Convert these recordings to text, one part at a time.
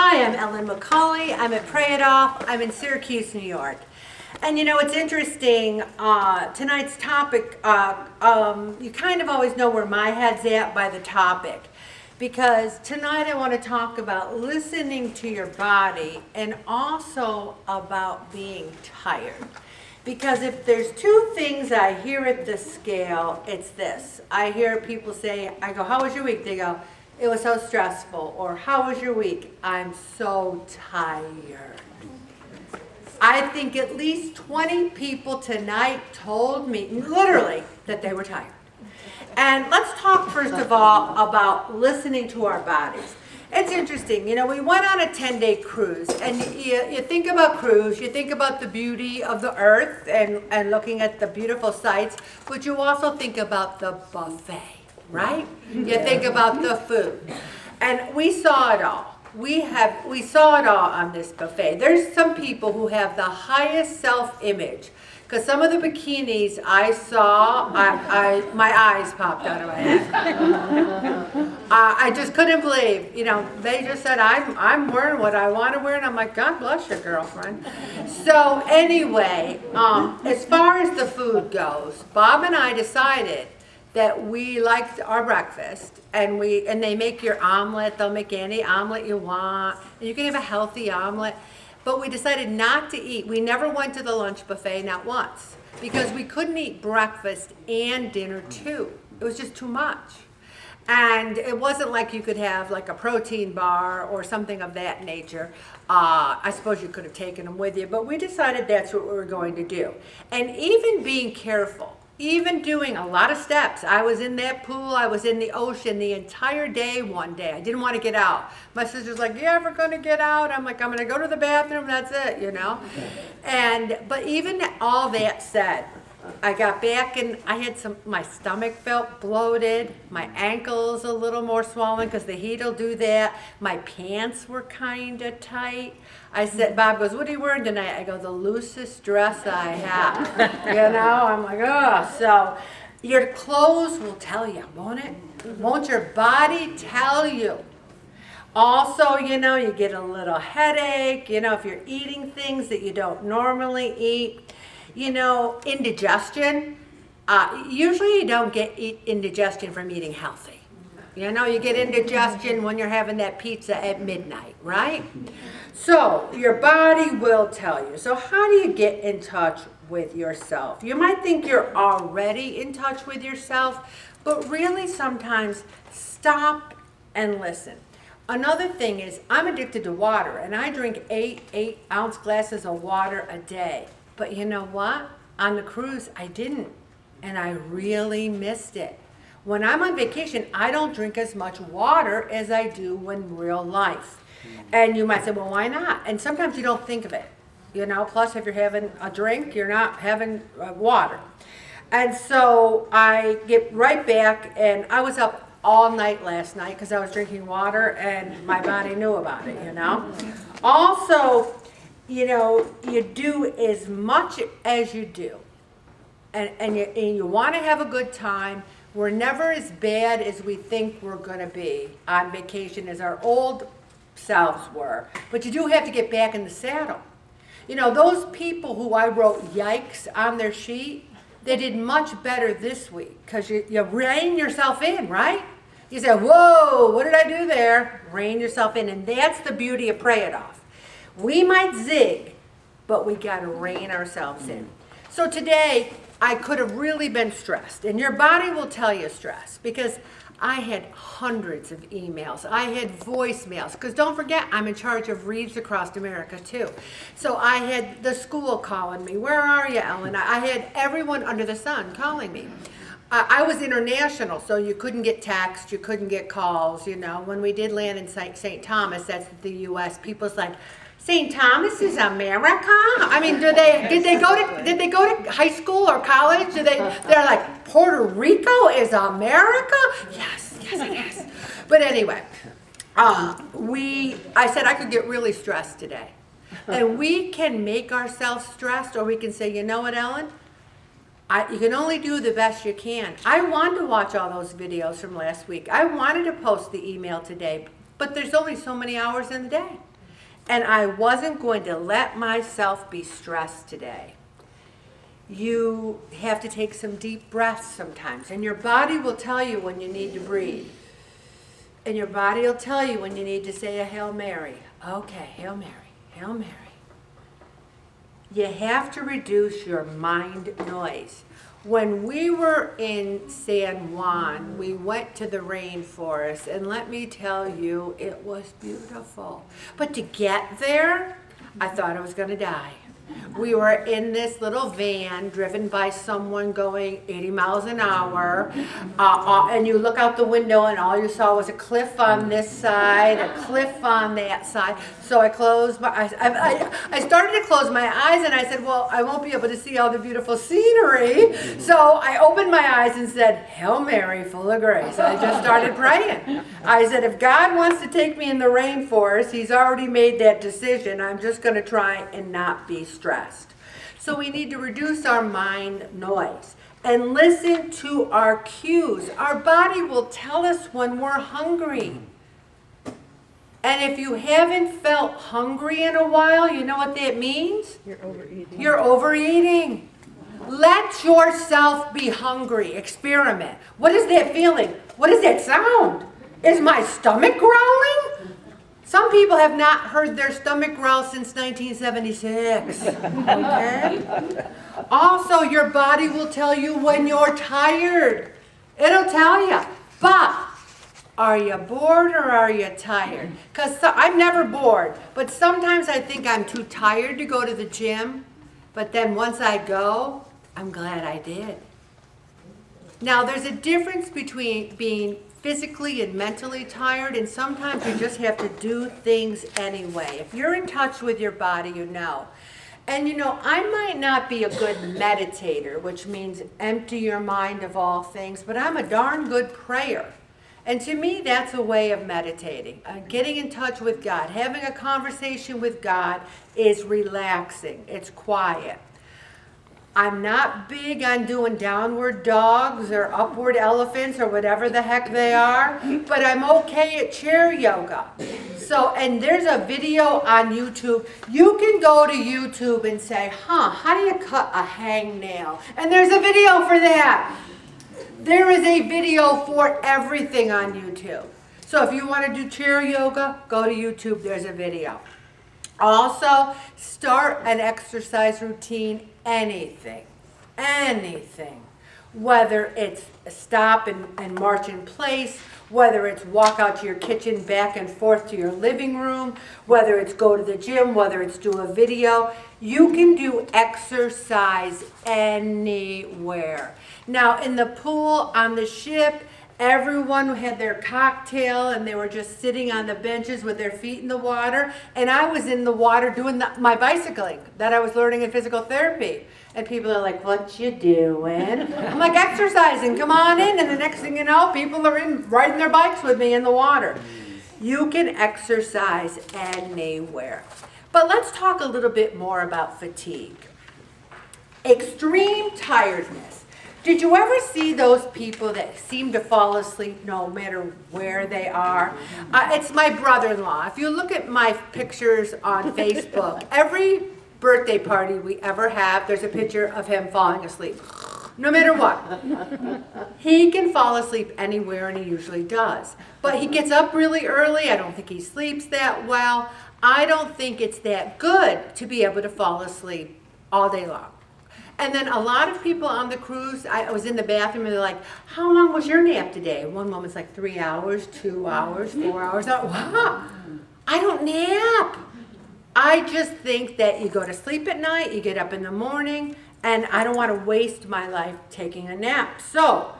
Hi, I'm Ellen McCauley. I'm at Pray It Off. I'm in Syracuse, New York. And you know, it's interesting, tonight's topic, you kind of always know where my head's at by the topic. Because tonight I want to talk about listening to your body and also about being tired. Because if there's two things I hear at the scale, it's this. I hear people say, I go, how was your week? They go, it was so stressful. Or how was your week? I'm so tired. I think at least 20 people tonight told me, literally, that they were tired. And let's talk first of all about listening to our bodies. It's interesting, you know, we went on a 10-day cruise, and you think about cruise, you think about the beauty of the earth and looking at the beautiful sights, but you also think about the buffet, right? You think about the food. And we saw it all. We saw it all on this buffet. There's some people who have the highest self-image. Because some of the bikinis I saw, my eyes popped out of my head. I just couldn't believe, you know, they just said, I'm wearing what I want to wear, and I'm like, God bless your girlfriend. So anyway, as far as the food goes, Bob and I decided that we liked our breakfast, and they make your omelet, they'll make any omelet you want, and you can have a healthy omelet. But we decided not to eat. We never went to the lunch buffet, not once, because we couldn't eat breakfast and dinner too. It was just too much. And it wasn't like you could have like a protein bar or something of that nature. I suppose you could have taken them with you, but we decided that's what we were going to do. And even being careful, even doing a lot of steps. I was in that pool, I was in the ocean the entire day one day. I didn't want to get out. My sister's like, you ever going to get out? I'm like, I'm going to go to the bathroom, that's it, you know. But even all that said, I got back and I had my stomach felt bloated, my ankles a little more swollen because the heat will do that. My pants were kind of tight. I said, Bob goes, what are you wearing tonight? I go, the loosest dress I have. You know, I'm like, oh. So your clothes will tell you, won't it? Won't your body tell you? Also, you know, you get a little headache, you know, if you're eating things that you don't normally eat. You know, indigestion, usually you don't get indigestion from eating healthy. You know, you get indigestion when you're having that pizza at midnight, right? So your body will tell you. So how do you get in touch with yourself? You might think you're already in touch with yourself, but really sometimes stop and listen. Another thing is I'm addicted to water, and I drink 8-ounce glasses of water a day. But you know what? On the cruise, I didn't, and I really missed it. When I'm on vacation, I don't drink as much water as I do in real life. And you might say, well, why not? And sometimes you don't think of it, you know. Plus, if you're having a drink, you're not having water. And so I get right back, and I was up all night last night because I was drinking water, and my body knew about it, you know. Also, you know, you do as much as you do, and you want to have a good time. We're never as bad as we think we're going to be on vacation as our old selves were, but you do have to get back in the saddle. You know, those people who I wrote yikes on their sheet, they did much better this week because you rein yourself in, right? You say, whoa, what did I do there? Rein yourself in, and that's the beauty of Pray It Off. We might zig, but we got to rein ourselves in. So today, I could have really been stressed, and your body will tell you stress, because I had hundreds of emails. I had voicemails, because don't forget, I'm in charge of Reads Across America, too. So I had the school calling me, where are you, Ellen? I had everyone under the sun calling me. I was international, so you couldn't get text, you couldn't get calls, you know. When we did land in St. Thomas, that's the U.S., people's like, St. Thomas is America? I mean, did they go to high school or college? They're like, Puerto Rico is America? Yes, it is. But anyway, I said I could get really stressed today. And we can make ourselves stressed, or we can say, you know what, Ellen? You can only do the best you can. I wanted to watch all those videos from last week. I wanted to post the email today, but there's only so many hours in the day. And I wasn't going to let myself be stressed today. You have to take some deep breaths sometimes, and your body will tell you when you need to breathe. And your body will tell you when you need to say a Hail Mary. Okay, Hail Mary, Hail Mary. You have to reduce your mind noise. When we were in San Juan, we went to the rainforest, and let me tell you, it was beautiful. But to get there, I thought I was going to die. We were in this little van driven by someone going 80 miles an hour, and you look out the window and all you saw was a cliff on this side, a cliff on that side. So I closed my eyes. I started to close my eyes, and I said, well, I won't be able to see all the beautiful scenery. So I opened my eyes and said, Hail Mary, full of grace. I just started praying. I said, if God wants to take me in the rainforest, he's already made that decision. I'm just going to try and not be stressed. So we need to reduce our mind noise and listen to our cues. Our body will tell us when we're hungry. And if you haven't felt hungry in a while, you know what that means? You're overeating. You're overeating. Let yourself be hungry. Experiment. What is that feeling? What is that sound? Is my stomach growling? Some people have not heard their stomach growl since 1976. Okay? Also, your body will tell you when you're tired. It'll tell you. But are you bored or are you tired? Because I'm never bored. But sometimes I think I'm too tired to go to the gym. But then once I go, I'm glad I did. Now, there's a difference between being physically and mentally tired, and sometimes you just have to do things anyway. If you're in touch with your body, you know. And you know, I might not be a good meditator, which means empty your mind of all things, but I'm a darn good prayer. And to me, that's a way of meditating. Getting in touch with God, having a conversation with God is relaxing. It's quiet. I'm not big on doing downward dogs or upward elephants or whatever the heck they are, but I'm okay at chair yoga. So, and there's a video on YouTube. You can go to YouTube and say, how do you cut a hangnail? And there's a video for that. There is a video for everything on YouTube. So if you want to do chair yoga, go to YouTube. There's a video. Also, start an exercise routine, anything, whether it's stop and march in place, whether it's walk out to your kitchen, back and forth to your living room, whether it's go to the gym, whether it's do a video. You can do exercise anywhere. Now, in the pool, on the ship, everyone had their cocktail and they were just sitting on the benches with their feet in the water. And I was in the water doing my bicycling that I was learning in physical therapy. And people are like, what you doing? I'm like, exercising, come on in. And the next thing you know, people are riding their bikes with me in the water. You can exercise anywhere. But let's talk a little bit more about fatigue. Extreme tiredness. Did you ever see those people that seem to fall asleep no matter where they are? It's my brother-in-law. If you look at my pictures on Facebook, every birthday party we ever have, there's a picture of him falling asleep. No matter what. He can fall asleep anywhere, and he usually does. But he gets up really early. I don't think he sleeps that well. I don't think it's that good to be able to fall asleep all day long. And then a lot of people on the cruise, I was in the bathroom and they're like, how long was your nap today? One woman's like 3 hours, 2 hours, 4 hours. Wow, I don't nap. I just think that you go to sleep at night, you get up in the morning, and I don't want to waste my life taking a nap. So,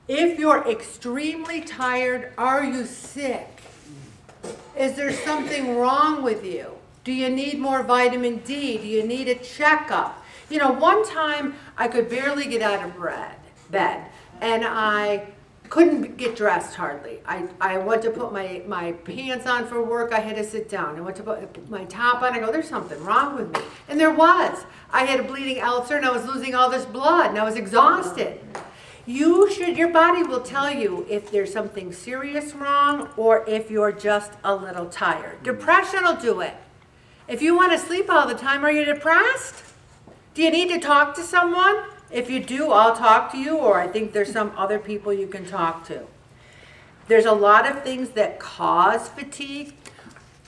if you're extremely tired, are you sick? Is there something wrong with you? Do you need more vitamin D? Do you need a checkup? You know, one time I could barely get out of bed, and I couldn't get dressed hardly. I went to put my pants on for work, I had to sit down. I went to put my top on, I go, there's something wrong with me. And there was. I had a bleeding ulcer and I was losing all this blood and I was exhausted. Your body will tell you if there's something serious wrong or if you're just a little tired. Depression will do it. If you want to sleep all the time, are you depressed? Do you need to talk to someone? If you do, I'll talk to you, or I think there's some other people you can talk to. There's a lot of things that cause fatigue.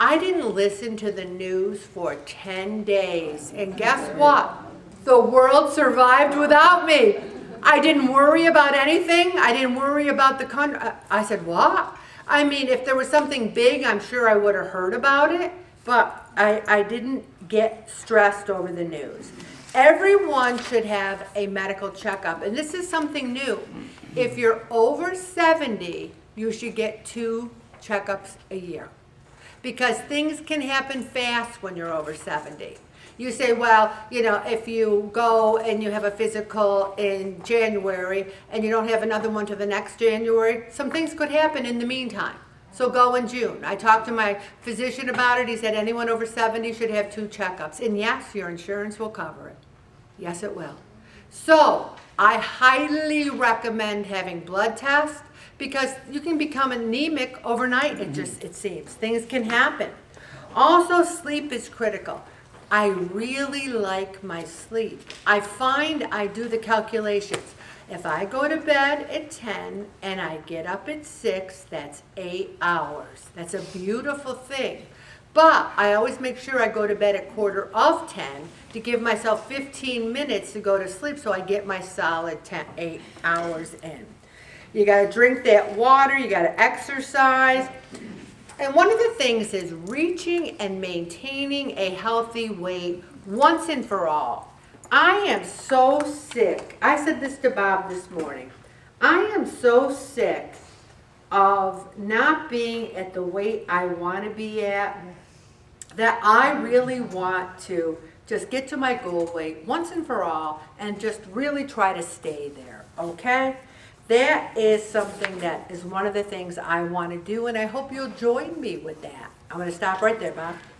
I didn't listen to the news for 10 days, and guess what? The world survived without me. I didn't worry about anything. I didn't worry about the country. I said, what? I mean, if there was something big, I'm sure I would have heard about it, but I didn't get stressed over the news. Everyone should have a medical checkup, and this is something new. If you're over 70, you should get 2 checkups a year, because things can happen fast when you're over 70. You say, well, you know, if you go and you have a physical in January and you don't have another one to the next January, some things could happen in the meantime. So go in June. I talked to my physician about it. He said anyone over 70 should have 2 checkups. And yes, your insurance will cover it. Yes, it will. So I highly recommend having blood tests, because you can become anemic overnight, it seems. Things can happen. Also, sleep is critical. I really like my sleep. I find I do the calculations. If I go to bed at 10 and I get up at 6, that's 8 hours. That's a beautiful thing. But I always make sure I go to bed at 9:45 to give myself 15 minutes to go to sleep, so I get my solid 8 hours in. You got to drink that water. You got to exercise. And one of the things is reaching and maintaining a healthy weight once and for all. I am so sick. I said this to Bob this morning. I am so sick of not being at the weight I want to be at, that I really want to just get to my goal weight once and for all and just really try to stay there, okay? That is something that is one of the things I want to do, and I hope you'll join me with that. I'm going to stop right there, Bob.